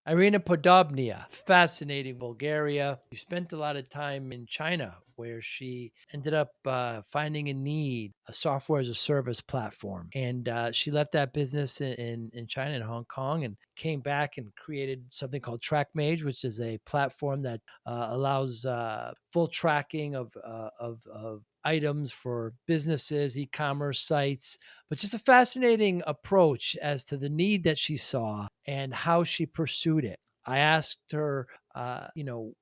Irina Poddubnaia, fascinating Bulgaria. She spent a lot of time in China where she ended up finding a need, a software as a service platform. And she left that business in China and Hong Kong and came back and created something called TrackMage, which is a platform that allows full tracking of items for businesses, e-commerce sites, but just a fascinating approach as to the need that she saw and how she pursued it. I asked her,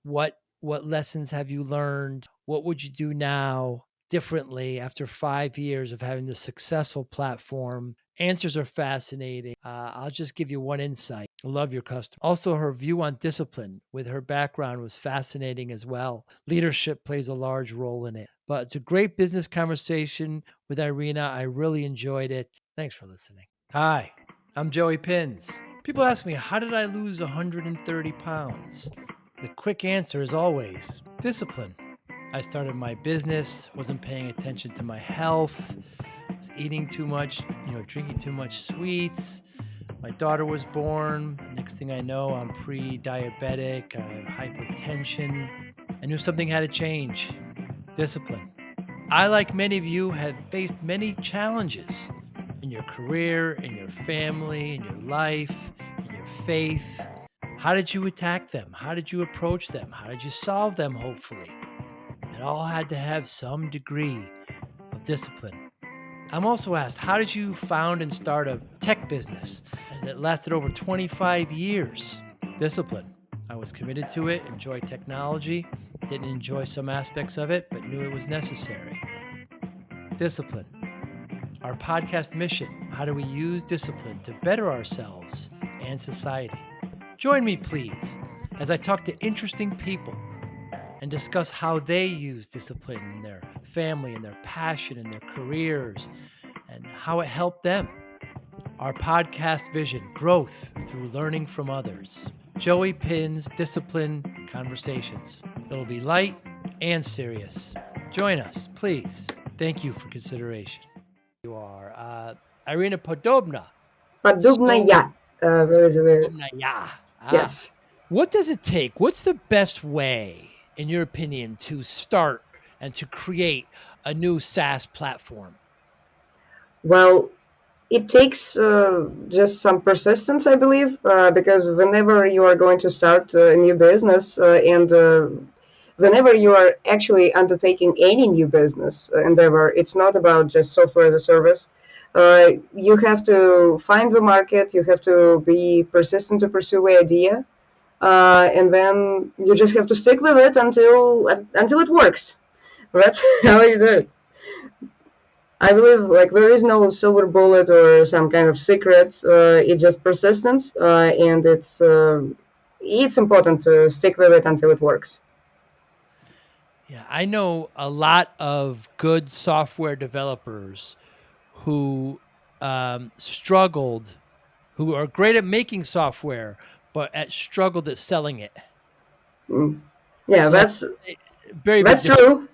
what lessons have you learned? What would you do now differently after 5 years of having this successful platform? Answers are fascinating. I'll just give you one insight. Love your customer. Also, her view on discipline with her background was fascinating as well. Leadership plays a large role in it. But it's a great business conversation with Irina. I really enjoyed it. Thanks for listening. Hi, I'm Joey Pinz. People ask me, how did I lose 130 pounds? The quick answer is always discipline. I started my business, wasn't paying attention to my health, was eating too much, drinking too much sweets. My daughter was born. Next thing I know, I'm pre-diabetic, I have hypertension. I knew something had to change. Discipline. I, like many of you, have faced many challenges in your career, in your family, in your life, in your faith. How did you attack them? How did you approach them? How did you solve them, hopefully? It all had to have some degree of discipline. I'm also asked, how did you found and start a tech business that lasted over 25 years? Discipline. I was committed to it, enjoyed technology, didn't enjoy some aspects of it, but knew it was necessary. Discipline. Our podcast mission, how do we use discipline to better ourselves and society? Join me, please, as I talk to interesting people and discuss how they use discipline in their family and their passion and their careers and how it helped them. Our podcast vision, growth through learning from others. Joey Pinz Discipline Conversations. It'll be light and serious. Join us, please. Thank you for consideration. You are Irina Poddubnaia. Poddubnaia. Poddubnaia. Yes. What does it take? What's the best way, in your opinion, to start and to create a new SaaS platform? Well, it takes just some persistence, I believe, because whenever you are going to start a new business and whenever you are actually undertaking any new business endeavor, it's not about just software as a service. You have to find the market, you have to be persistent to pursue the idea, and then you just have to stick with it until it works. That's how you do it. I believe there is no silver bullet or some kind of secret. It's just persistence, and it's important to stick with it until it works. Yeah, I know a lot of good software developers who struggled, who are great at making software, but struggled at selling it. Yeah, so that's true.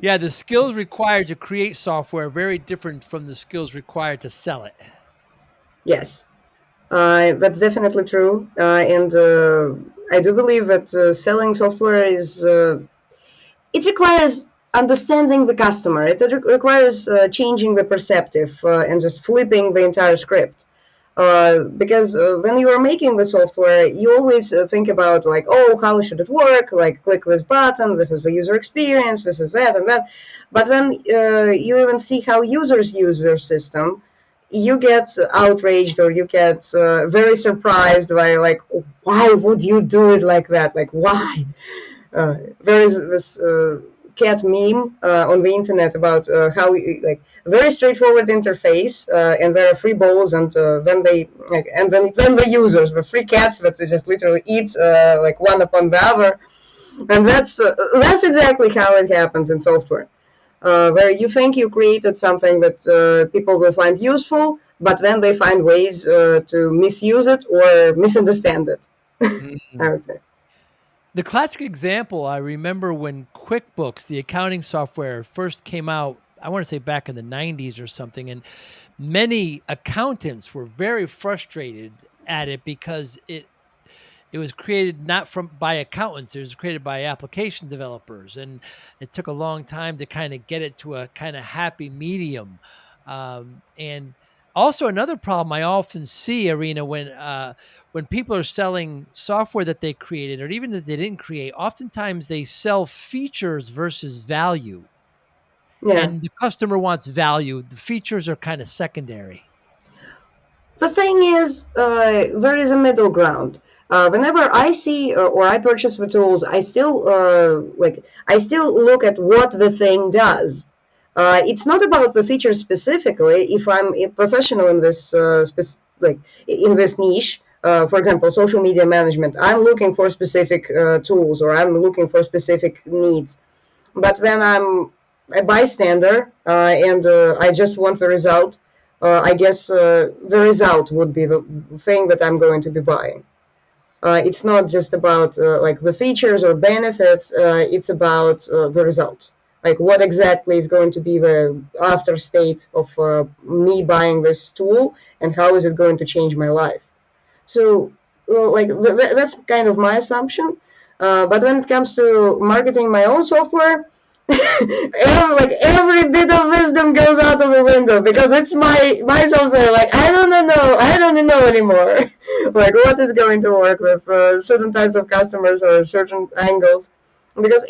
Yeah, the skills required to create software are very different from the skills required to sell it. Yes, that's definitely true. And I do believe that selling software it requires understanding the customer. It requires changing the perspective and just flipping the entire script. Because when you are making the software, you always think about how should it work? Click this button, this is the user experience, this is that and that. But when you even see how users use their system, you get outraged or you get very surprised by why would you do it like that? Why? There is this cat meme on the internet about how very straightforward interface and there are free balls and then the users, the free cats that just literally eat one upon the other, and that's exactly how it happens in software, where you think you created something that people will find useful, but then they find ways to misuse it or misunderstand it. I would say. The classic example, I remember when QuickBooks, the accounting software, first came out, I want to say back in the 90s or something. And many accountants were very frustrated at it because it was created not by accountants. It was created by application developers, and it took a long time to kind of get it to a kind of happy medium. And also another problem I often see, Irina, when people are selling software that they created or even that they didn't create, oftentimes they sell features versus value, Yeah. and the customer wants value. The features are kind of secondary. The thing is, there is a middle ground. Whenever I see or I purchase the tools, I still look at what the thing does. It's not about the feature specifically. If I'm a professional in this in this niche, for example, social media management, I'm looking for specific tools or I'm looking for specific needs. But when I'm a bystander and I just want the result, I guess the result would be the thing that I'm going to be buying. It's not just about like the features or benefits. It's about the result. Like what exactly is going to be the after state of me buying this tool, and how is it going to change my life? So, that's kind of my assumption. But when it comes to marketing my own software, every bit of wisdom goes out of the window because it's my software. Like I don't know anymore. Like what is going to work with certain types of customers or certain angles, because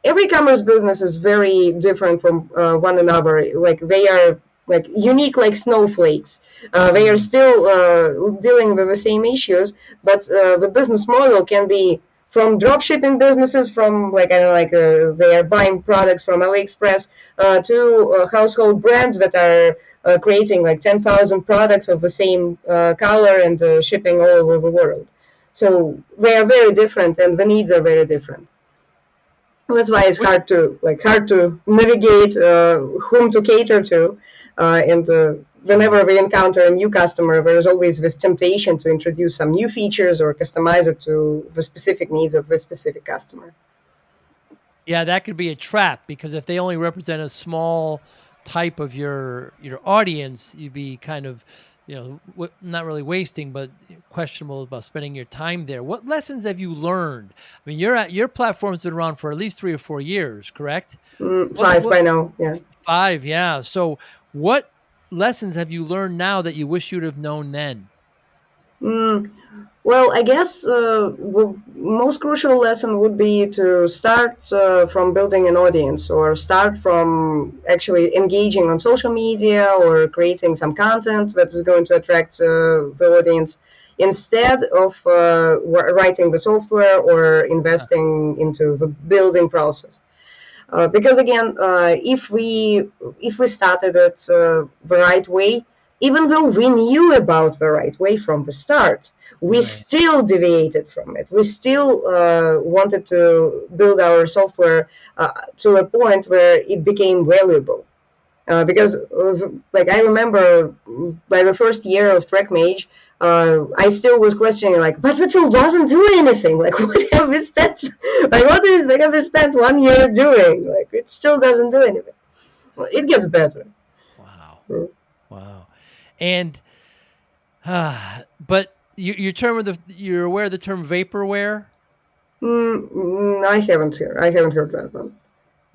every commerce business is very different from one another. Like they are like unique, like snowflakes. They are still dealing with the same issues, but the business model can be from drop shipping businesses, from like they are buying products from AliExpress to household brands that are creating like 10,000 products of the same color and shipping all over the world. So they are very different, and the needs are very different. That's why it's hard to navigate whom to cater to, and whenever we encounter a new customer, there is always this temptation to introduce some new features or customize it to the specific needs of the specific customer. Yeah, that could be a trap, because if they only represent a small type of your audience, you'd be kind of, not really wasting, but questionable about spending your time there. What lessons have you learned? I mean, your platform's been around for at least 3 or 4 years, correct? Five What by now, yeah. 5, yeah. So what lessons have you learned now that you wish you'd have known then? Mm, well, I guess the most crucial lesson would be to start from building an audience, or start from actually engaging on social media or creating some content that is going to attract the audience, instead of writing the software or investing into the building process. Because again, if we started it the right way, even though we knew about the right way from the start, we Right. still deviated from it. We still wanted to build our software to a point where it became valuable. Because I remember by the first year of TrackMage, I still was questioning, like, but the tool doesn't do anything. Like, what have we spent? Like, have we spent 1 year doing? Like, it still doesn't do anything. Well, it gets better. Wow. Mm. Wow. And but you're aware of the term vaporware? I haven't heard that one.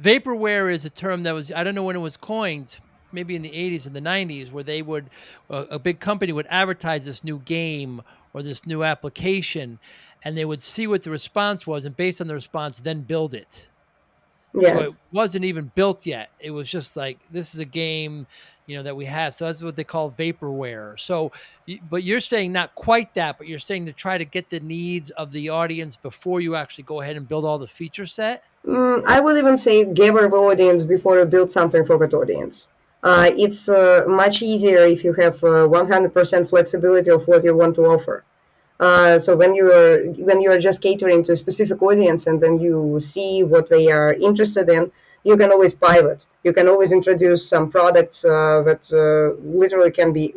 Vaporware is a term that was, I don't know when it was coined, maybe in the 80s and the 90s, where they would, a big company would advertise this new game or this new application, and they would see what the response was, and based on the response, then build it. So it Yes. wasn't even built yet. It was just like, this is a game, that we have. So that's what they call vaporware. So, but you're saying not quite that, but you're saying to try to get the needs of the audience before you actually go ahead and build all the feature set. I would even say gather the audience before you build something for that audience. It's much easier if you have 100% flexibility of what you want to offer. So when you are just catering to a specific audience, and then you see what they are interested in, you can always pivot. You can always introduce some products that literally can be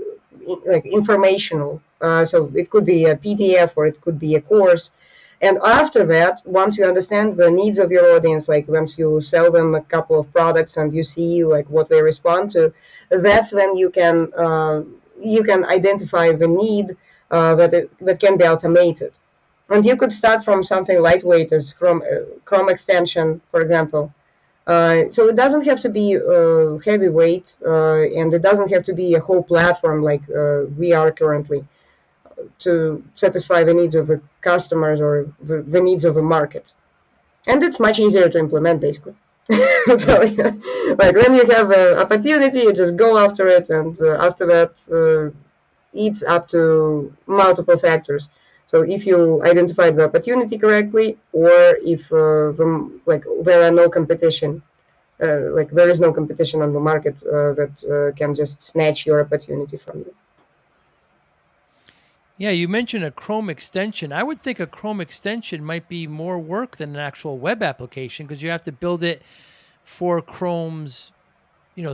like informational. So it could be a PDF, or it could be a course. And after that, once you understand the needs of your audience, like once you sell them a couple of products and you see like what they respond to, that's when you can identify the need that can be automated. And you could start from something lightweight as from Chrome extension, for example. So it doesn't have to be heavyweight, and it doesn't have to be a whole platform like we are currently to satisfy the needs of the customers or the needs of the market. And it's much easier to implement, basically. So, yeah, like when you have an opportunity, you just go after it, and after that, it's up to multiple factors. So if you identified the opportunity correctly, or if there are no competition, like there is no competition on the market that can just snatch your opportunity from you. Yeah, you mentioned a Chrome extension. I would think a Chrome extension might be more work than an actual web application because you have to build it for Chrome's,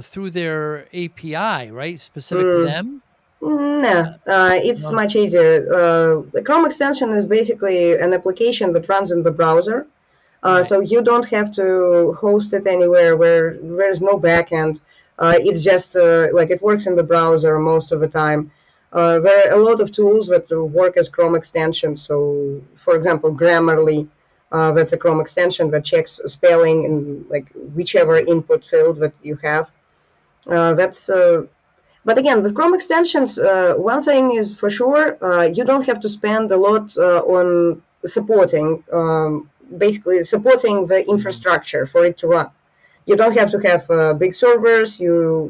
through their API, right? Specific to them. No, it's No. much easier. The Chrome extension is basically an application that runs in the browser. Right. So you don't have to host it anywhere where there's no backend. It's just like it works in the browser most of the time. There are a lot of tools that work as Chrome extensions. So, for example, Grammarly, that's a Chrome extension that checks spelling in like whichever input field that you have. That's But again, with Chrome extensions, one thing is for sure, you don't have to spend a lot on basically supporting the infrastructure for it to run. You don't have to have big servers.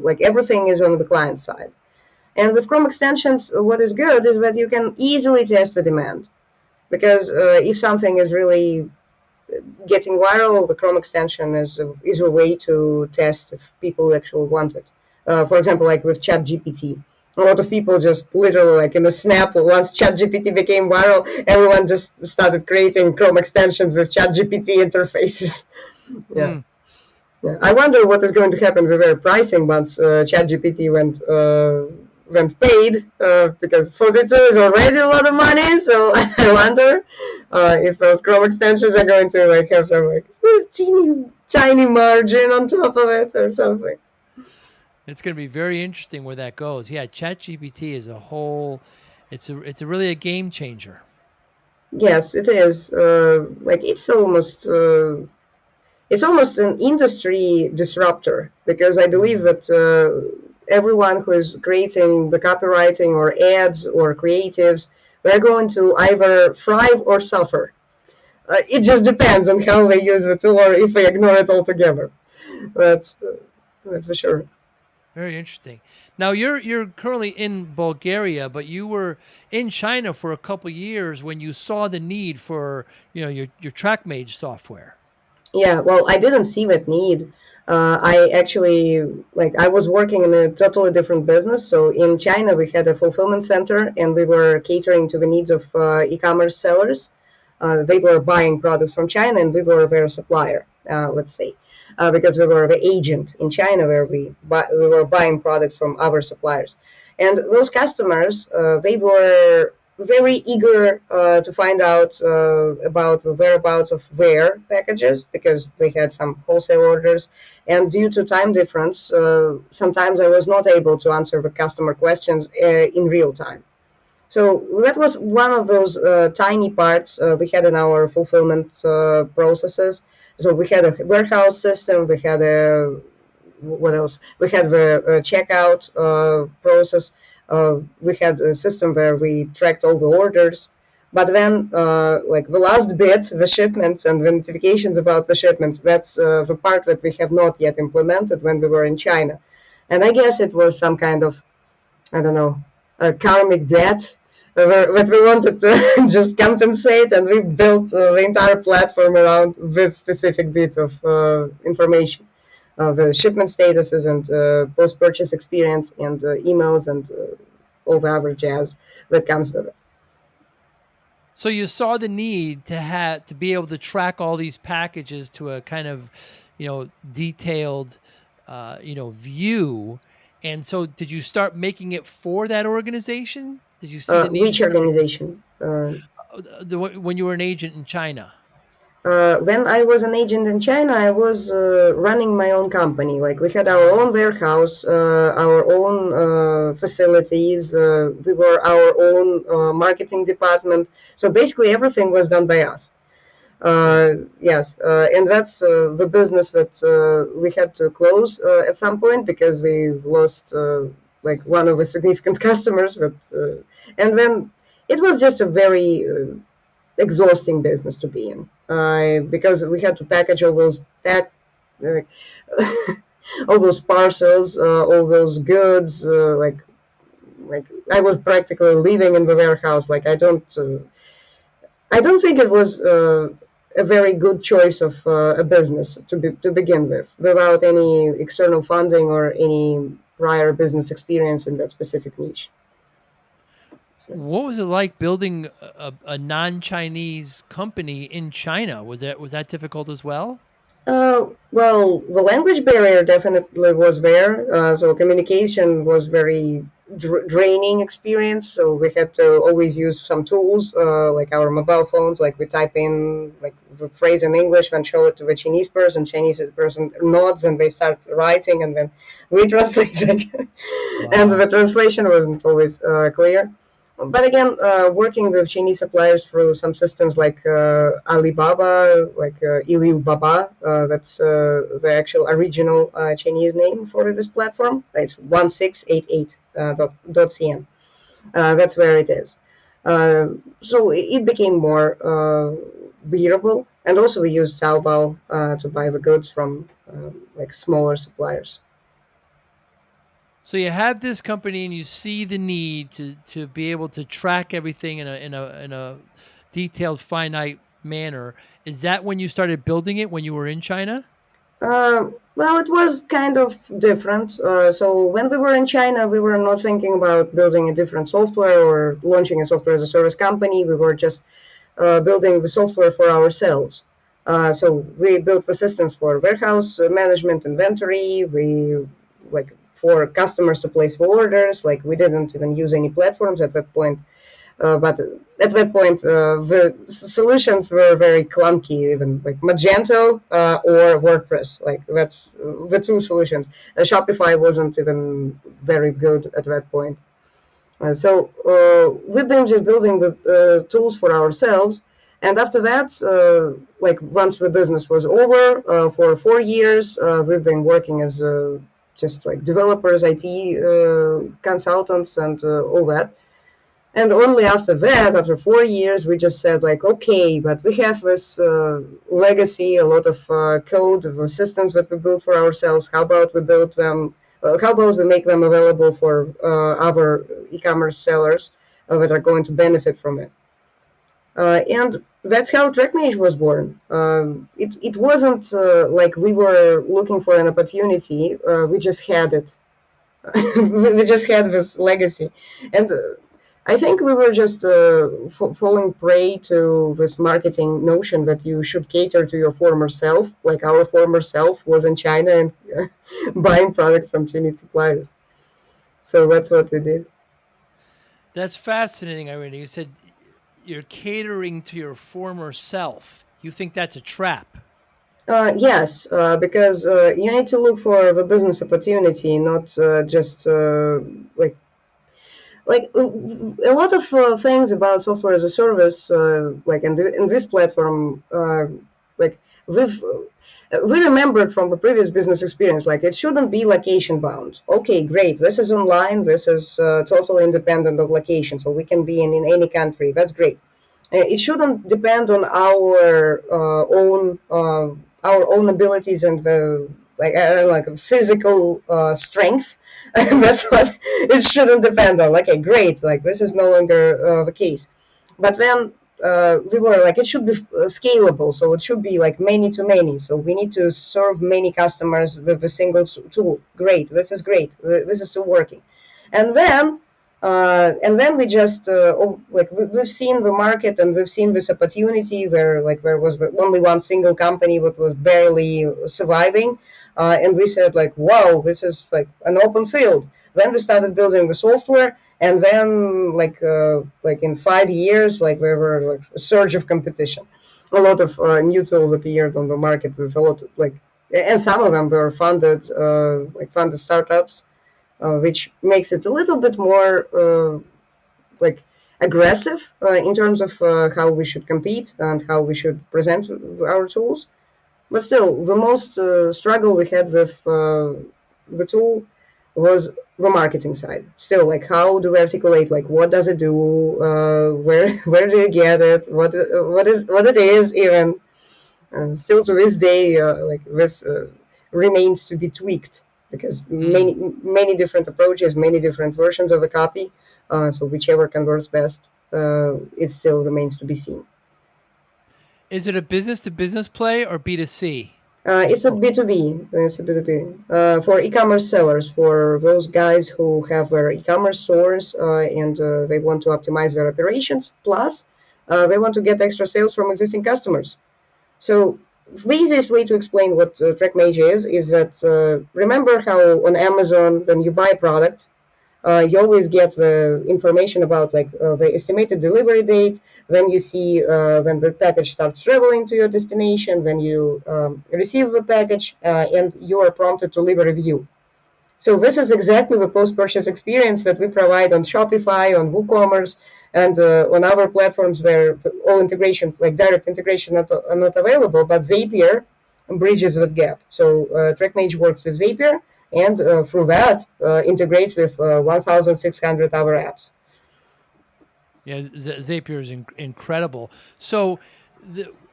Like everything is on the client side. And with Chrome extensions, what is good is that you can easily test the demand, because if something is really getting viral, the Chrome extension is a way to test if people actually want it. For example, like with ChatGPT, a lot of people just literally, like in a snap, once ChatGPT became viral, everyone just started creating Chrome extensions with ChatGPT interfaces. Yeah. Hmm. Yeah. I wonder what is going to happen with their pricing once ChatGPT went paid, because 42 is already a lot of money. So I wonder if those Chrome extensions are going to like have some like teeny tiny margin on top of it or something. It's going to be very interesting where that goes. Yeah, ChatGPT is a whole. It's really a game changer. Yes, it is. Like it's almost an industry disruptor, because I believe Mhm. that everyone who is creating the copywriting or ads or creatives, they're going to either thrive or suffer. It just depends on how they use the tool or if they ignore it altogether. That's that's for sure. Very interesting. Now you're currently in Bulgaria, but you were in China for a couple years when you saw the need for your TrackMage software. Yeah, well, I didn't see that need. I actually, like, I was working in a totally different business. So in China, we had a fulfillment center, and we were catering to the needs of e-commerce sellers. They were buying products from China, and we were their supplier, let's say, because we were the agent in China where we were buying products from our suppliers. And those customers, they were very eager to find out about the whereabouts of their packages, because they had some wholesale orders. And due to time difference, sometimes I was not able to answer the customer questions in real time. So that was one of those tiny parts we had in our fulfillment processes. So we had a warehouse system, we had a what else? We had the checkout process. We had a system where we tracked all the orders. But then, like the last bit, the shipments and the notifications about the shipments, that's the part that we have not yet implemented when we were in China. And I guess it was some kind of, I don't know, a karmic debt that we wanted to just compensate, and we built the entire platform around this specific bit of information, the shipment statuses and post-purchase experience and emails and all the other jazz that comes with it. So you saw the need to be able to track all these packages to a kind of, detailed, view. And so did you start making it for that organization? Did you see the need and Which start making? organization? when you were an agent in China? When I was an agent in China, I was running my own company. Like we had our own Ah, warehouse, our own facilities. We were our own marketing department. So basically, everything was done by us. see. Yes, and that's the business that we had to close at some point because we lost like one of the significant customers. And then it was just a very exhausting business to be in because we had to package all those uh, all those parcels, all those goods. Like I was practically living in the warehouse. Like I don't think it was a very good choice of a business to begin with, without any external funding or any prior business experience in that specific niche. So, What was it like building a non-Chinese company in China? Was that difficult as well? well, the language barrier definitely was there. So communication was very draining experience. So we had to always use some tools, like our mobile phones. Like we type in like the phrase in English and show it to the Chinese person. Chinese person nods and they start writing, and then we translate it. And the Wow. translation wasn't always clear. But again, working with Chinese suppliers through some systems like Alibaba, like Ilibaba, that's the actual original Chinese name for this platform. It's 1688 .cn. That's where it is. So it became more bearable, and also we used Taobao to buy the goods from like smaller suppliers. So you have this company and you see the need to be able to track everything in a detailed, finite manner. Is that when you started building it when you were in China? Well, it was kind of different. So when we were in China, we were not thinking about building a different software or launching a software as a service company. We were just building the software for ourselves. So we built the systems for warehouse management, inventory. We like for customers to place the orders. Like we didn't even use any platforms at that point. But at that point, the solutions were very clunky, even like Magento or WordPress. Like that's the two solutions. Shopify wasn't even very good at that point. So we've been just building the tools for ourselves. And after that, like once the business was over for 4 years, we've been working as just like developers, IT consultants, and all that. And only after that, after 4 years, we just said like, okay, but we have this legacy, a lot of code, of systems that we built for ourselves. How about we build them? How about we make them available for other e-commerce sellers that are going to benefit from it? And that's how TrackMage was born. It wasn't like we were looking for an opportunity. We just had it. We just had this legacy, and I think we were just falling prey to this marketing notion that you should cater to your former self, like our former self was in China and buying products from Chinese suppliers. So that's what we did. That's fascinating, Irina. You said you're catering to your former self. You think that's a trap? Yes, because you need to look for the business opportunity, not just like a lot of things about software as a service, like in this platform, like we've we remembered from the previous business experience, like it shouldn't be location bound. Okay, great. This is online. This is totally independent of location, so we can be in any country. That's great. It shouldn't depend on our own abilities and the like physical strength. That's what it shouldn't depend on. Okay, great. Like this is no longer the case. But then we were like, it should be scalable. So it should be like many to many. So we need to serve many customers with a single tool. Great. This is great. This is still working. And then we just like we've seen the market and we've seen this opportunity where like there was only one single company that was barely surviving, and we said like, wow, this is like an open field. Then we started building the software, And then like in 5 years, like there were like a surge of competition. A lot of new tools appeared on the market with a lot of like, and some of them were funded startups, which makes it a little bit more like aggressive in terms of how we should compete and how we should present our tools. But still, the most struggle we had with the tool was the marketing side. Still, like how do we articulate, like what does it do, where do you get it, what it is even. Still to this day, like this remains to be tweaked because many different approaches, many different versions of the copy. So whichever converts best, it still remains to be seen. Is it a business to business play or B2C? It's a B2B. It's a B2B for e-commerce sellers, for those guys who have their e-commerce stores and they want to optimize their operations. Plus, they want to get extra sales from existing customers. So the easiest way to explain what TrackMage is that remember how on Amazon when you buy a product, you always get the information about like the estimated delivery date, when you see when the package starts traveling to your destination, when you receive the package, and you are prompted to leave a review. So this is exactly the post-purchase experience that we provide on Shopify, on WooCommerce, and on our platforms where all integrations, like direct integration, are not available, but Zapier bridges that gap. So TrackMage works with Zapier, and through that integrates with 1,600 other apps. Yeah, Zapier is incredible. So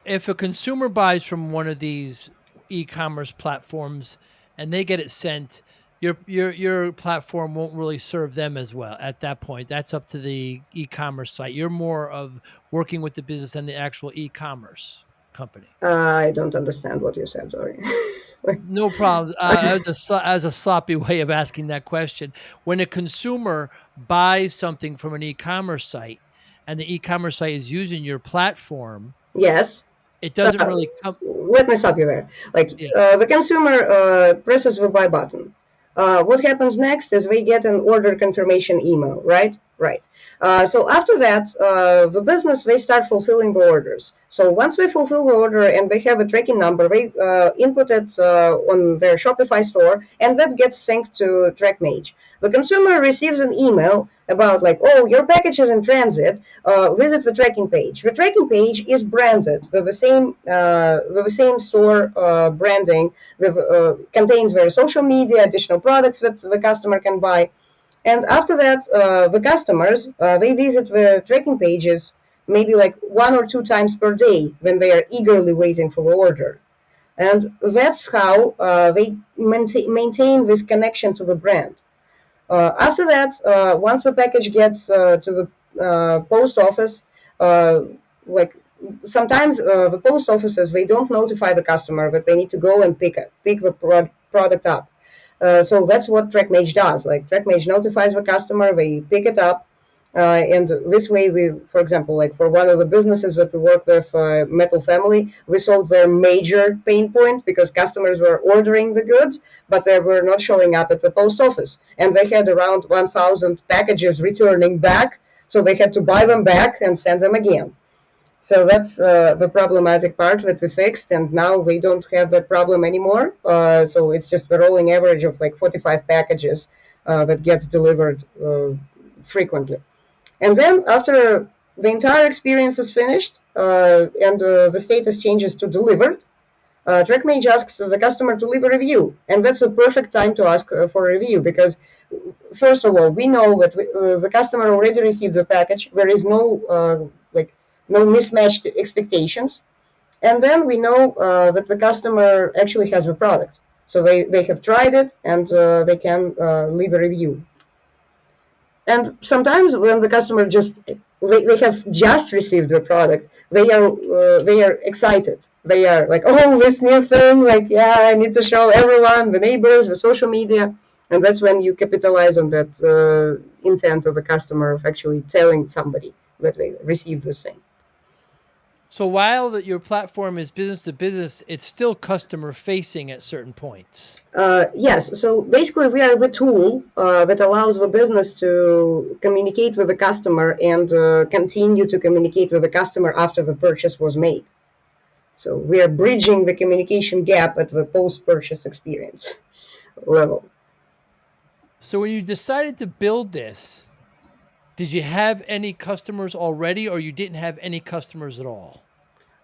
if a consumer buys from one of these e-commerce platforms and they get it sent, your platform won't really serve them as well at that point. That's up to the e-commerce site. You're more of working with the business than the actual e-commerce company. I don't understand what you said, sorry. No problem. As a sloppy way of asking that question, when a consumer buys something from an e-commerce site and the e-commerce site is using your platform, Yes. it doesn't really come. Let me stop you there. Like Yes. the consumer presses the buy button. What happens next is we get an order confirmation email, right? Right. So after that, the business, they start fulfilling the orders. So once they fulfill the order and they have a tracking number, they input it on their Shopify store, and that gets synced to TrackMage. The consumer receives an email about like, oh, your package is in transit. Visit the tracking page. The tracking page is branded with the same store branding. Contains their social media, additional products that the customer can buy. And after that, the customers, they visit the tracking pages maybe like 1 or 2 times per day when they are eagerly waiting for the order. And that's how they maintain this connection to the brand. After that, once the package gets to the post office, like sometimes the post offices, they don't notify the customer that they need to go and pick the product up. So that's what TrackMage does. Like TrackMage notifies the customer, they pick it up, and this way, we, for example, like for one of the businesses that we work with, Metal Family, we solved their major pain point because customers were ordering the goods, but they were not showing up at the post office. And they had around 1,000 packages returning back, so they had to buy them back and send them again. So that's the problematic part that we fixed, and now we don't have that problem anymore. So it's just the rolling average of like 45 packages that gets delivered frequently. And then after the entire experience is finished and the status changes to delivered, TrackMage asks the customer to leave a review. And that's the perfect time to ask for a review because, first of all, we know that the customer already received the package. There is no no mismatched expectations. And then we know that the customer actually has the product. So they have tried it and they can leave a review. And sometimes when the customer they have just received the product, they are excited. They are like, oh, this new thing, like, yeah, I need to show everyone, the neighbors, the social media. And that's when you capitalize on that intent of the customer of actually telling somebody that they received this thing. So while your platform is business to business, it's still customer facing at certain points. Yes, so basically we are the tool that allows the business to communicate with the customer and continue to communicate with the customer after the purchase was made. So we are bridging the communication gap at the post-purchase experience level. So when you decided to build this, did you have any customers already, or you didn't have any customers at all?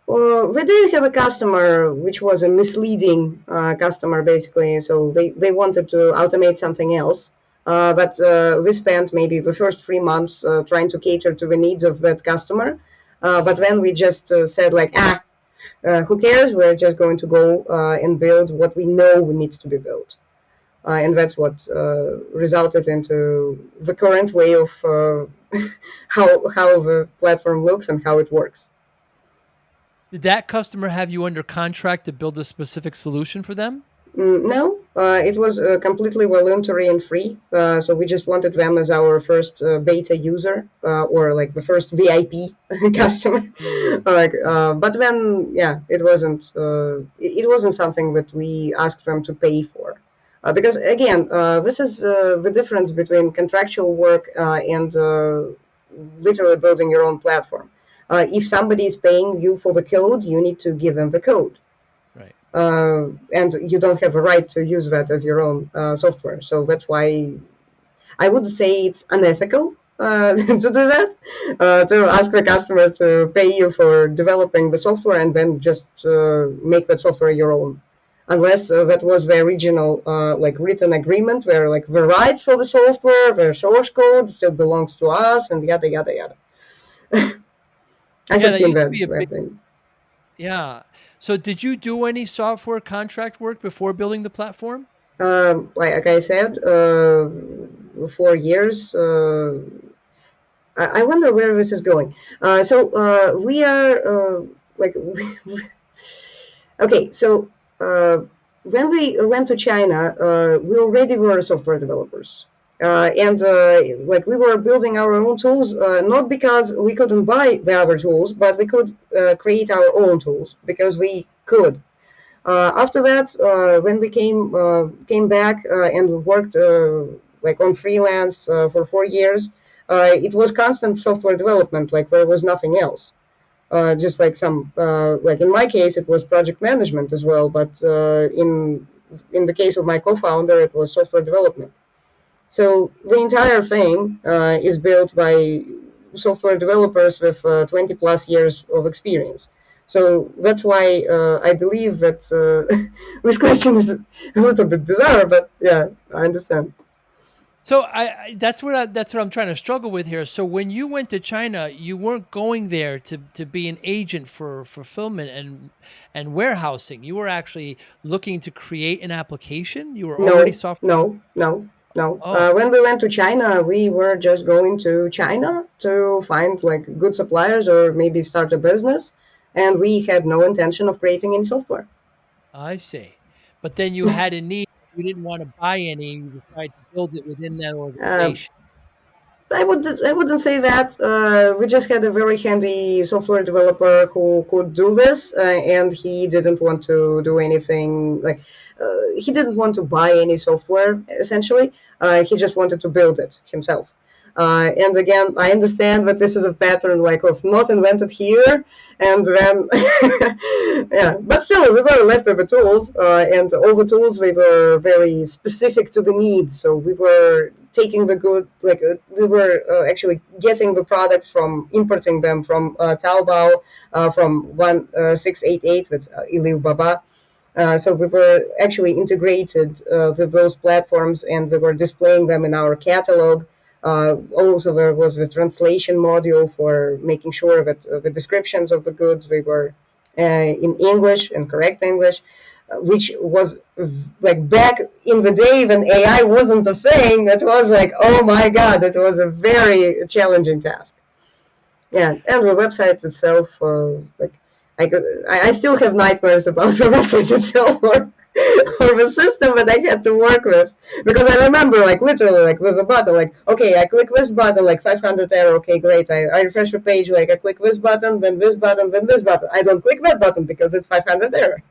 We did have a customer which was a misleading customer, basically. So they wanted to automate something else. But we spent maybe the first 3 months trying to cater to the needs of that customer. But then we just said, like, who cares? We're just going to go and build what we know needs to be built. And that's what resulted into the current way of how the platform looks and how it works. Did that customer have you under contract to build a specific solution for them? No, it was completely voluntary and free. So we just wanted them as our first beta user or like the first VIP customer. But then, yeah, it wasn't something that we asked them to pay for. Because again, this is the difference between contractual work and literally building your own platform. If somebody is paying you for the code, you need to give them the code. Right. And you don't have a right to use that as your own software. So that's why I would say it's unethical to do that, to ask the customer to pay you for developing the software and then just make that software your own. Unless that was the original like written agreement where like the rights for the software, the source code still belongs to us and yada, yada, yada. I have seen that thing. Yeah. So did you do any software contract work before building the platform? Like I said, 4 years. I wonder where this is going. So we are like, okay. So when we went to China, we already were software developers. And like we were building our own tools, not because we couldn't buy the other tools, but we could create our own tools because we could. After that, when we came back and worked like on freelance for 4 years, it was constant software development, like there was nothing else. Just like like in my case, it was project management as well, but in the case of my co-founder, it was software development. So the entire thing is built by software developers with 20 plus years of experience. So that's why I believe that this question is a little bit bizarre, but yeah, I understand. So that's what I'm trying to struggle with here. So when you went to China, you weren't going there to be an agent for fulfillment and warehousing. You were actually looking to create an application. You were already software. No. Oh, When we went to China, we were just going to China to find like good suppliers or maybe start a business, and we had no intention of creating any software. I see. But then you had a need. You didn't want to buy any. You decided to build it within that Uh, organization. I wouldn't say that. We just had a very handy software developer who could do this, and he didn't want to do anything like he didn't want to buy any software. Essentially, he just wanted to build it himself. And again, I understand that this is a pattern like of not invented here, and then yeah. But still, we were left with the tools, and all the tools we were very specific to the needs. So we were taking the good, like we were actually getting the products from importing them from Taobao, from 1688 with Alibaba. So we were actually integrated with those platforms, and we were displaying them in our catalog. Also, there was the translation module for making sure that the descriptions of the goods we were in English and correct English, which was like back in the day when AI wasn't a thing. It was like, oh my God, it was a very challenging task. Yeah, and the website itself, like I still have nightmares about the website itself. or the system that I had to work with. Because I remember, like, literally, like, with a button, like, okay, I click this button, like, 500 error, okay, great. I refresh the page, like, I click this button, then this button, then this button. I don't click that button because it's 500 error.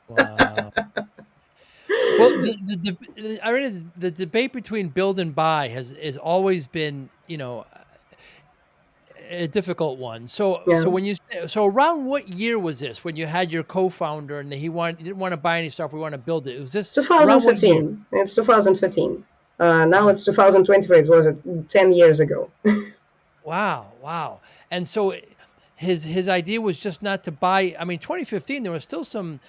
Wow. Well, Irina, the debate between build and buy has always been, a difficult one. So Yeah. when so around what year was this when you had your co-founder and he didn't want to buy any software, we want to build it? Was this around what year? 2015. It's 2015. Now Oh, it's 2023. It was 10 years ago. wow, wow. And so his idea was just not to buy. I mean, 2015, there was still some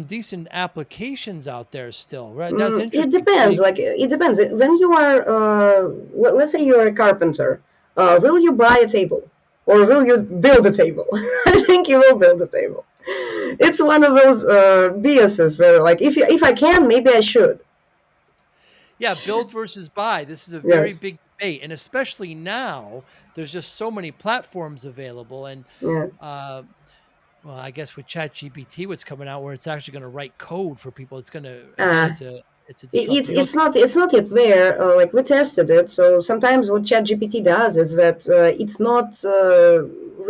decent applications out there still, right? That's It interesting. So depends. Like, it depends. When you are, let's say you're a carpenter, will you buy a table or will you build a table? I think you will build a table. It's one of those BSs where, like, if I can, maybe I should. yeah, build versus buy. This is a very Yes. big debate, and especially now, there's just so many platforms available, and Yeah. uh, well, I guess with ChatGPT, what's coming out where it's actually going to write code for people. It's going to again, Uh, it's a It's disruption. You don't think? it's not yet there. Like, we tested it. So sometimes what ChatGPT does is that it's not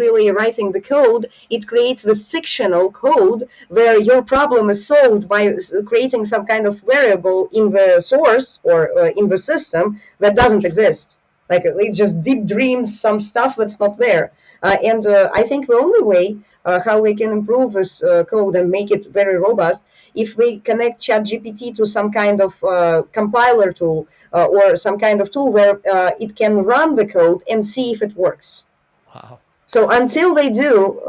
really writing the code. It creates this fictional code where your problem is solved by creating some kind of variable in the source or in the system that doesn't exist. Like, it just deep dreams some stuff that's not there. And I think the only way how we can improve this code and make it very robust, if we connect ChatGPT to some kind of compiler tool or some kind of tool where it can run the code and see if it works. Wow. So until they do,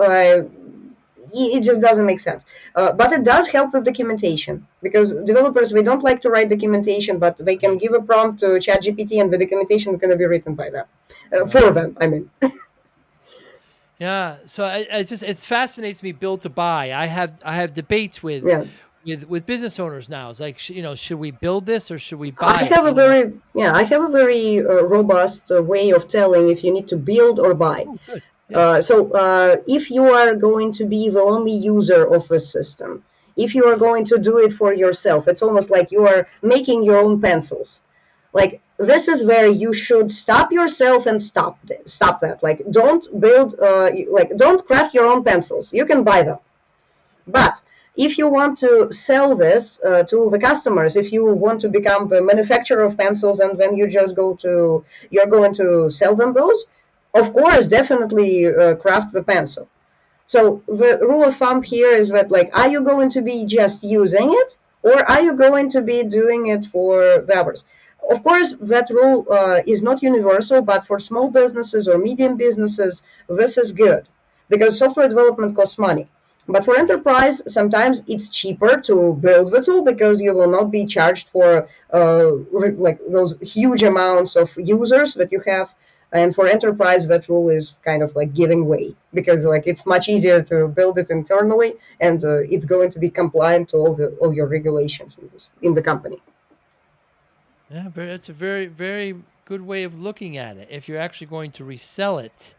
it just doesn't make sense. But it does help with documentation, because developers, we don't like to write documentation, but they can Right. give a prompt to ChatGPT and the documentation is going to be written by them, for Right. them, I mean. Yeah. So it fascinates me build to buy. I have debates with Yeah. with business owners now. It's like should we build this or should we I buy it? have a very I have a very robust way of telling if you need to build or buy. Oh, good. Yes. So if you are going to be the only user of a system, if you are Uh-huh. going to do it for yourself, it's almost like you are making your own pencils. Like, this is where you should stop yourself and stop that. Like, don't build, don't craft your own pencils. You can buy them. But if you want to sell this to the customers, if you want to become the manufacturer of pencils and then you're going to sell them those, of course, definitely craft the pencil. So the rule of thumb here is that, like, are you going to be just using it, or are you going to be doing it for the others? Of course, that rule is not universal, but for small businesses or medium businesses, this is good because software development costs money. But for Right. enterprise, sometimes it's cheaper to build the tool because you will not be charged for like those huge amounts of users that you have. And for enterprise, that rule is kind of like giving way because, like, it's much easier to build it internally, and it's going to be compliant to all your regulations in the company. Yeah, it's a very, very good way of looking at it. If you're actually going to resell it,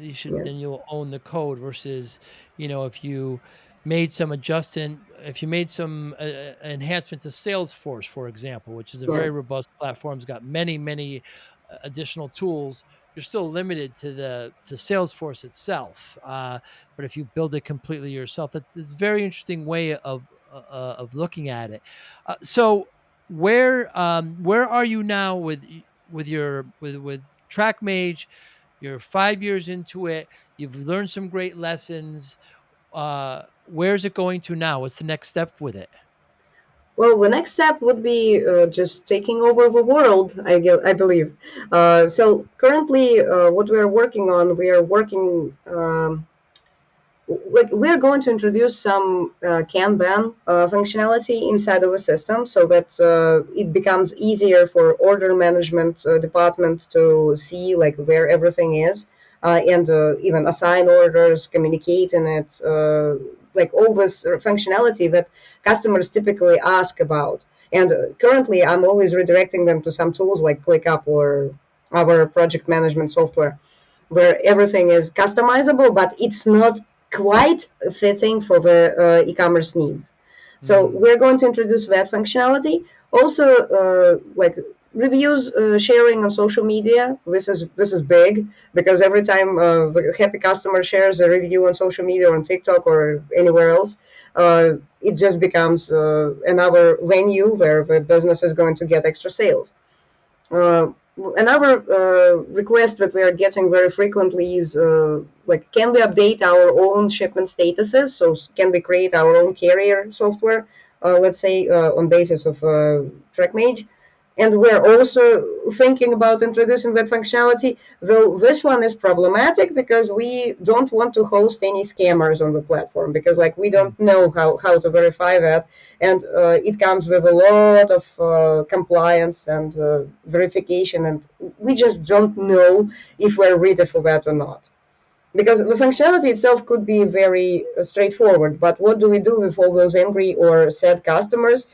you should Yeah. then you'll own the code versus, if you made some adjustment, if you made some enhancement to Salesforce, for example, which is a Yeah. very robust platform, it's got many, many additional tools. You're still limited to Salesforce itself. But if you build it completely yourself, that's a very interesting way of looking at it. So where are you now with TrackMage? You're 5 years into it. You've learned some great lessons. Where's it going to now? What's the next step with it? Well, the next step would be just taking over the world, I believe. So currently, what we are working on, we are working. Like, we're going to introduce some Kanban functionality inside of the system so that it becomes easier for order management department to see, like, where everything is, and even assign orders, communicate in it, like all this functionality that customers typically ask about. And currently, I'm always redirecting them to some tools like ClickUp or our project management software, where everything is customizable, but it's not quite fitting for the e-commerce needs. So Mm. we're going to introduce that functionality. Also, like reviews sharing on social media. This is big because every time the happy customer shares a review on social media or on TikTok or anywhere else, it just becomes another venue where the business is going to get extra sales. Uh, Another request that we are getting very frequently is like, can we update our own shipment statuses? So can we create our own carrier software, let's say on basis of TrackMage? And we're also thinking about introducing that functionality, though this one is problematic because we don't want to host any scammers on the platform, because like we Mm. don't know how to verify that, and it comes with a lot of compliance and verification, and we just don't know if we're ready for that or not, because the functionality itself could be very straightforward, but what do we do with all those angry or sad customers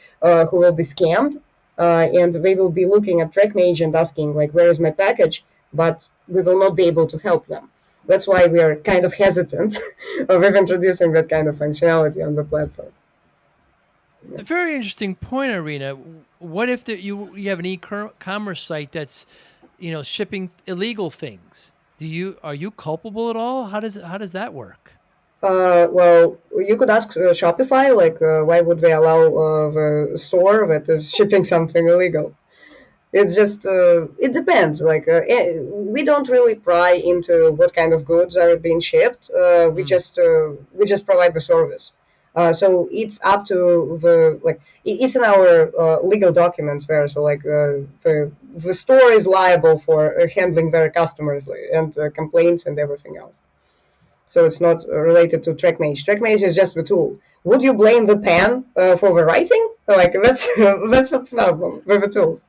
who will be scammed, and they will be looking at TrackMage and asking like, where is my package, but we will not be able to help them. That's why we are kind of hesitant of introducing that kind of functionality on the platform. A very interesting point, Irina. What if you have an e-commerce site that's, shipping illegal things? Are you culpable at all? How does that work? Well, you could ask Shopify, like, why would they allow the store that is shipping something illegal? It's just, it depends. Like, we don't really pry into what kind of goods are being shipped. Mm. We just provide the service. So it's up to the, like, it's in our legal documents there. So like, the store is liable for handling their customers and complaints and everything else. So it's not related to TrackMage. TrackMage is just the tool. Would you blame the pen for the writing? Like, that's that's the problem with the tools.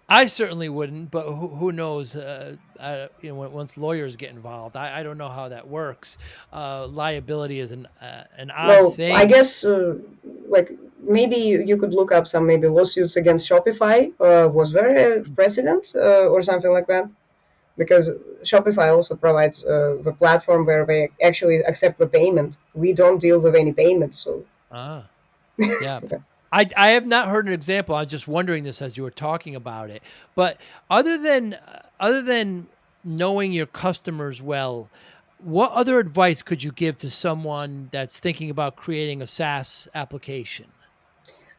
I certainly wouldn't, but who knows? Once lawyers get involved, I don't know how that works. Liability is an odd Well, I thing. guess like, maybe you could look up some maybe lawsuits against Shopify. Was there a precedent or something like that? Because Shopify also provides the platform where they actually accept the payment. We don't deal with any payments, so Ah, yeah. I have not heard an example. I'm just wondering this as you were talking about it. But other than knowing your customers well, what other advice could you give to someone that's thinking about creating a SaaS application?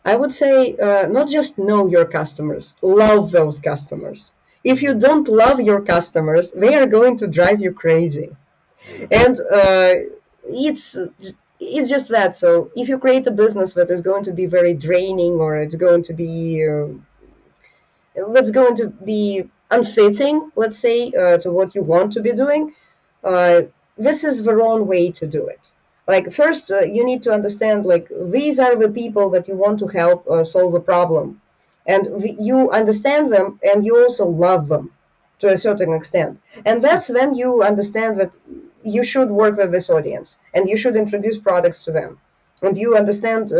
I would say not just know your customers, love those customers. If you Mm, don't love your customers, they are going to drive you crazy. yeah. And it's it's just that. So if you create a business that is going to be very draining, or it's going to be that's going to be unfitting, let's say, to what you want to be doing, uh, this is the wrong way to do it. Like, first, you need to understand, like, these are the people that you want to help solve a problem, and you understand them, and you also love them to a certain extent. And that's when you understand that you should work with this audience, and you should introduce products to them, and you understand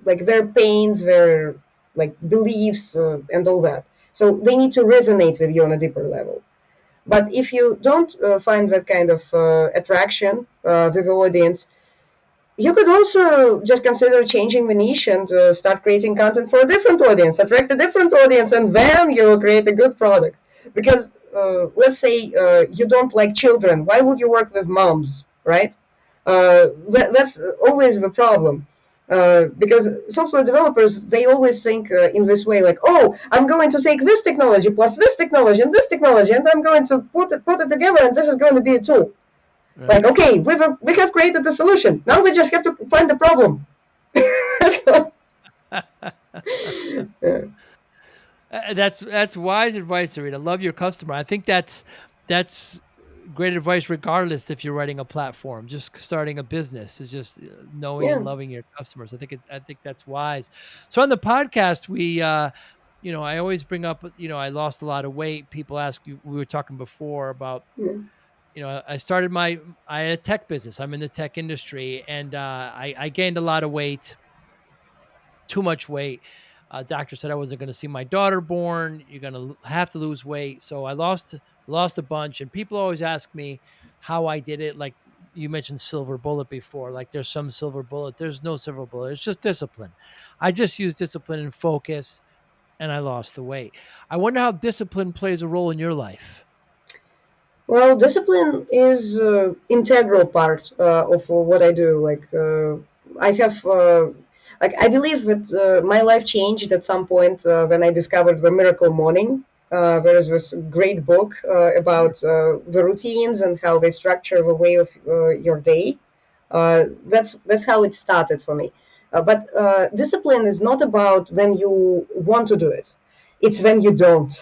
like their pains, their like beliefs, and all that. So they need to resonate with you on a deeper level. But if you don't find that kind of attraction with the audience, you could also just consider changing the niche and start creating content for a different audience, attract a different audience, and then you will create a good product. Because let's say you don't like children, why would you work with moms, right? That's always the problem. Because software developers, they always think in this way, like, oh, I'm going to take this technology plus this technology and this technology, and I'm going to put it together, and this is going to be a tool. Like, Right. okay, we have created the solution. Now we just have to find the problem. Yeah. That's wise advice, Arita. Love your customer. I think that's great advice, regardless if you're writing a platform. Just starting a business is just knowing Yeah. and loving your customers. I think that's wise. So on the podcast, I always bring up, I lost a lot of weight. People ask you. We were talking before about, Yeah. I had a tech business. I'm in the tech industry, and I gained a lot of weight, too much weight. Doctor said I wasn't going to see my daughter born. You're going to have to lose weight. So I lost a bunch. And people always ask me how I did it. Like, you mentioned silver bullet before. Like there's some silver bullet. There's no silver bullet. It's just discipline. I just use discipline and focus, and I lost the weight. I wonder how discipline plays a role in your life. Well, discipline is integral part of what I do. I have, I believe that my life changed at some point when I discovered the Miracle Morning. There is this great book Sure. about the routines and how they structure the way of your day. That's how it started for me. But discipline is not about when you want to do it; it's when you don't.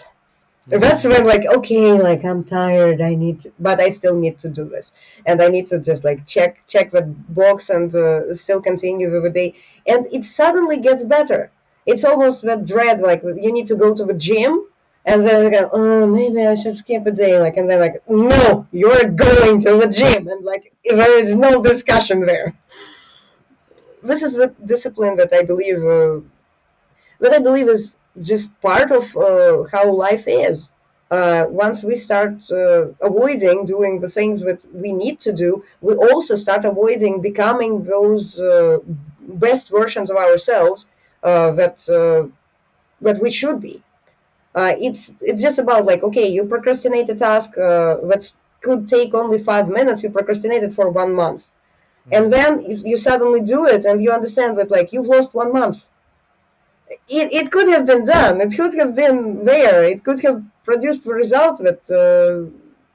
That's when, Mm. like, okay, like I'm tired, I need to, but I still need to do this, and I need to just like check the box and still continue with the day, and it suddenly gets better. It's almost that dread, like you need to go to the gym, and then like, oh, maybe I should skip a day, like, and then like, no, you're going to the gym, and like there is no discussion there. This is the discipline that I believe is just part of how life is. Once we start avoiding doing the things that we need to do, we also start avoiding becoming those best versions of ourselves that we should be. It's just about like, okay, you procrastinate a task that could take only 5 minutes. You procrastinate it for 1 month, and Mm. then if you suddenly do it, and you understand that like you've lost 1 month. It could have been done. It could have been there. It could have produced the result that,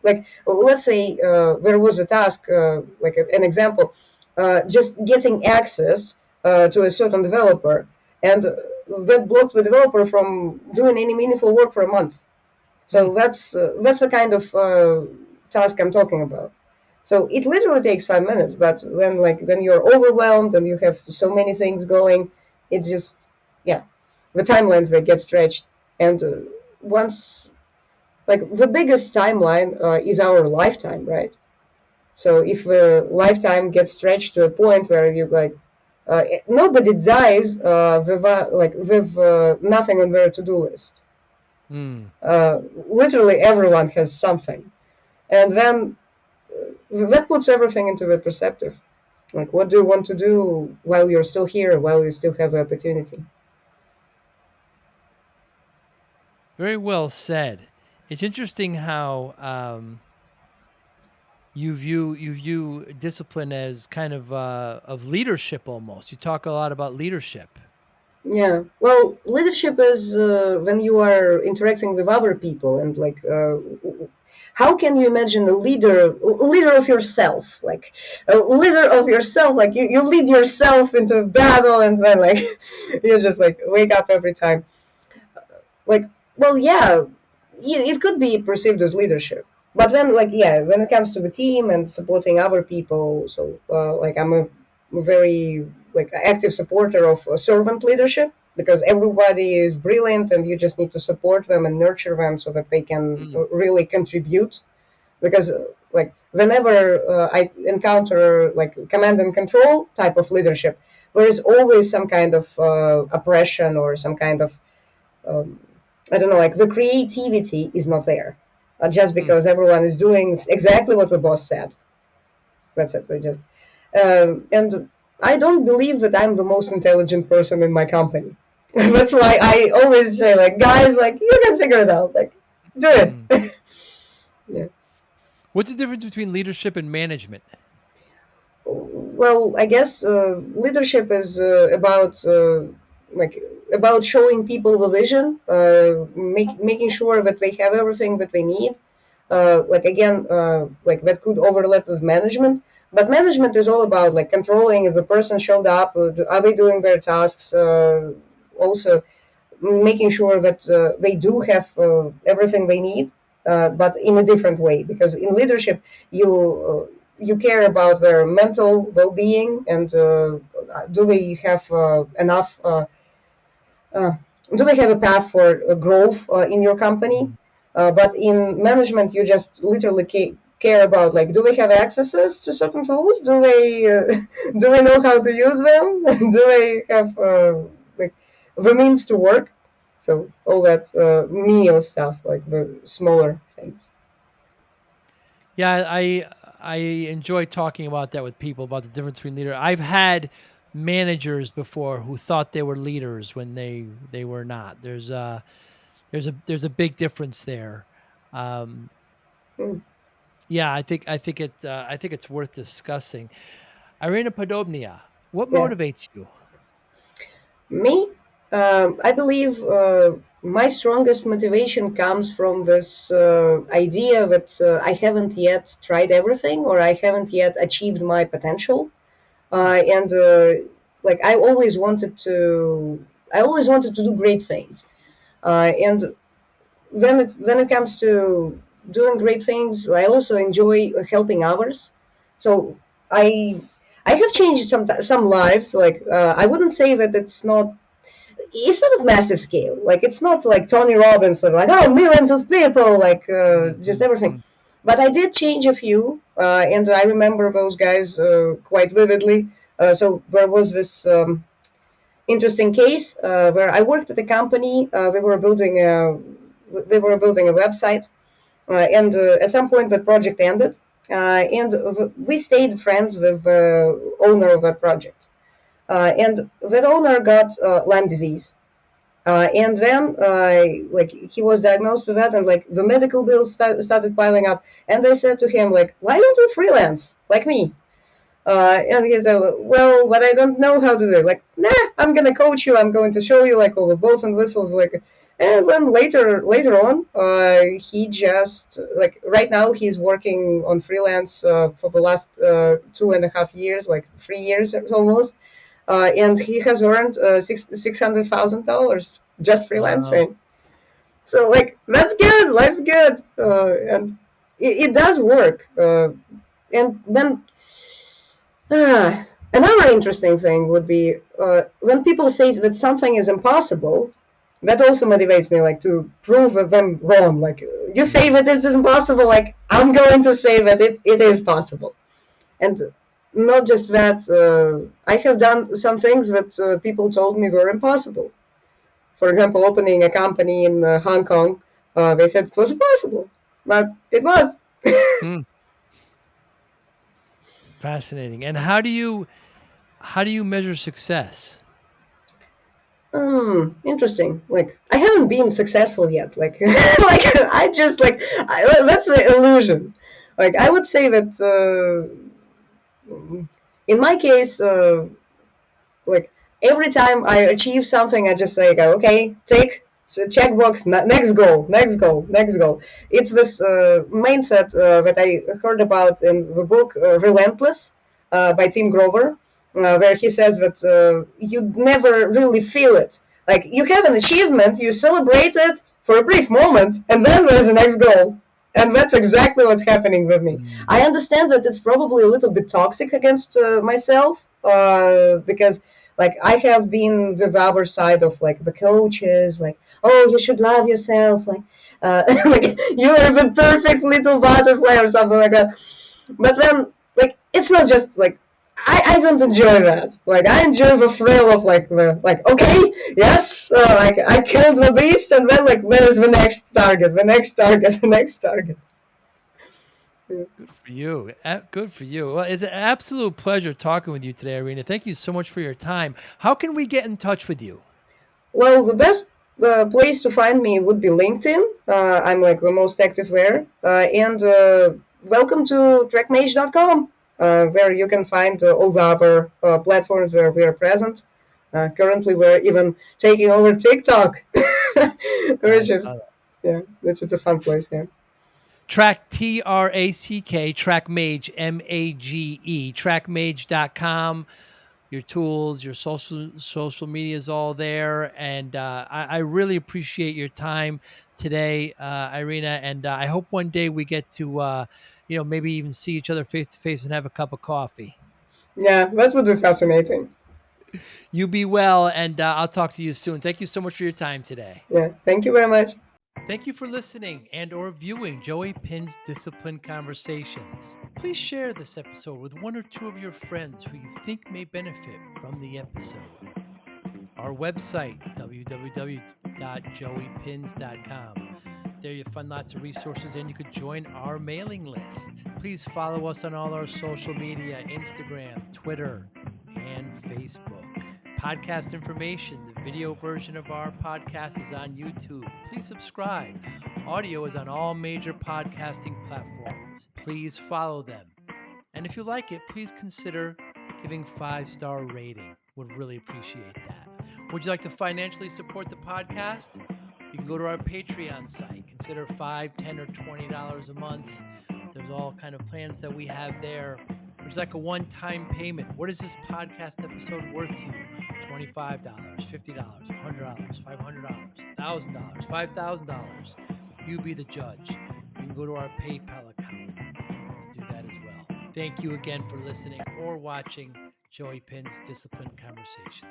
like, let's say there was a task, like an example, just getting access to a certain developer, and that blocked the developer from doing any meaningful work for a month. Mm. So that's the kind of task I'm talking about. So it literally takes 5 minutes, but when you're overwhelmed and you have so many things going, it just, yeah, the timelines they get stretched. And once, like, the biggest timeline is our lifetime, right? So if the lifetime gets stretched to a point where you like, nobody dies with nothing on their to-do list. Mm. Uh, Literally everyone has something, and then that puts everything into the perspective. Like, what do you want to do while you're still here, while you still have the opportunity? Very well said. It's interesting how you view discipline as kind of leadership almost. You talk a lot about leadership. Yeah. Well, leadership is when you are interacting with other people, and like, how can you imagine a leader of yourself, like a leader of yourself, like you lead yourself into battle, and then like you just like wake up every time. Like, well, yeah, it could be perceived as leadership, but then like, yeah, when it comes to the team and supporting other people, so like I'm a very like active supporter of servant leadership, because everybody is brilliant and you just need to support them and nurture them so that they can Mm. really contribute. Because like whenever I encounter like command and control type of leadership, there is always some kind of oppression or some kind of um, I don't know, like the creativity is not there, just Mm. because everyone is doing exactly what the boss said. That's it. They just and I don't believe that I'm the most intelligent person in my company. That's why I always say, like, guys, like you can figure it out, like do Mm. it. Yeah. What's the difference between leadership and management? Well, I guess leadership is like about showing people the vision, making sure that they have everything that they need. Like again, like that could overlap with management, but management is all about like controlling if the person showed up, are they doing their tasks. Also, making sure that they do have everything they need, but in a different way. Because in leadership, you care about their mental well-being, and do they have enough? Uh, do they have a path for growth in your company? Mm. But in management, you just literally care about like, do they have accesses to certain tools? Do they do they know how to use them? Do they have like the means to work? So all that menial stuff, like the smaller things. Yeah, I enjoy talking about that with people, about the difference between leader. I've had managers before who thought they were leaders when they were not. There's a big difference there. Um, Mm, yeah, I think it's worth discussing. Irina Podobnia, what yeah. motivates you? Me, I believe my strongest motivation comes from this idea that I haven't yet tried everything or I haven't yet achieved my potential. Hmm. And like I always wanted to do great things. And when it comes to doing great things, I also enjoy helping others. So I I have changed some lives. Like I wouldn't say that it's not of massive scale. Like it's not like Tony Robbins, like oh millions of people, like just everything. Mhm. But I did change a few, and I remember those guys quite vividly. So there was this interesting case where I worked at a company. We were building a website, and at some point the project ended, and we stayed friends with the owner of that project. And that owner got Lyme disease. And then, like, he was diagnosed with that, and like the medical bills started piling up. And they said to him, like, "Why don't you freelance like me?" And he said, "Well, but I don't know how to do it." Like, nah, I'm gonna coach you. I'm going to show you like all the bolts and whistles. Like, and then later on, he just like right now he's working on freelance for the last 2.5 years, like 3 years almost, and he has earned $600,000 just Wow. freelancing. So like that's good. Life's good, and it does work. And then another interesting thing would be when people say that something is impossible. That also motivates me, like to prove them wrong. Like you say Mhm. that this is impossible, like I'm going to say that it is possible. And not just that, I have done some things that people told me were impossible. For example, opening a company in Hong Kong, they said it was impossible, but it was. Hmm. Fascinating. And how do you measure success? Interesting. Like I haven't been successful yet. Like, like I just like that's the illusion. Like I would say that in my case, like every time I achieve something, I just say, okay, tick, so checkbox, next goal, next goal, next goal. It's this mindset that I heard about in the book Relentless by Tim Grover, where he says that you never really feel it. Like you have an achievement, you celebrate it for a brief moment, and then there's the next goal. And that's exactly what's happening with me. I Mm. understand that it's probably a little bit toxic against myself because like I have been the other side of like the coaches, like, oh, you should love yourself, like, like you are the perfect little butterfly or something like that. But then, like, it's not just like I don't enjoy that. Like, I enjoy the thrill of like okay, yes, like I killed the beast, and then like where's the next target, the next target, the next target. Yeah. Good for you. Good for you. Well, it's an absolute pleasure talking with you today, Irina. Thank you so much for your time. How can we get in touch with you? Well, the best place to find me would be LinkedIn. I'm like the most active there. And welcome to TrackMage.com, where you can find all the other platforms where we are present. Currently, we're even taking over TikTok, I which is saw which is a fun place. Yeah, TrackMage, MAGE, trackmage.com. Your tools, your social media is all there. And I really appreciate your time today, Irina. And I hope one day we get to, maybe even see each other face to face and have a cup of coffee. yeah, that would be fascinating. You be well, and I'll talk to you soon. Thank you so much for your time today. Yeah, thank you very much. Thank you for listening and or viewing Joey Pin's Discipline Conversations. Please share this episode with one or two of your friends who you think may benefit from the episode. Our website, www.joeypins.com, There you find lots of resources and you could join our mailing list. Please follow us on all our social media, Instagram, Twitter, and Facebook. Podcast information, the video version of our podcast is on YouTube. Please subscribe. Audio is on all major podcasting platforms. Please follow them. And if you like it, please consider giving 5-star rating. Would really appreciate that. Would you like to financially support the podcast? You can go to our Patreon site. Consider $5, $10, or $20 a month. There's all kind of plans that we have there. There's like a one-time payment. What is this podcast episode worth to you? $25, $50, $100, $500, $1,000, $5,000. You be the judge. You can go to our PayPal account to do that as well. Thank you again for listening or watching Joey Pinz Disciplined Conversation.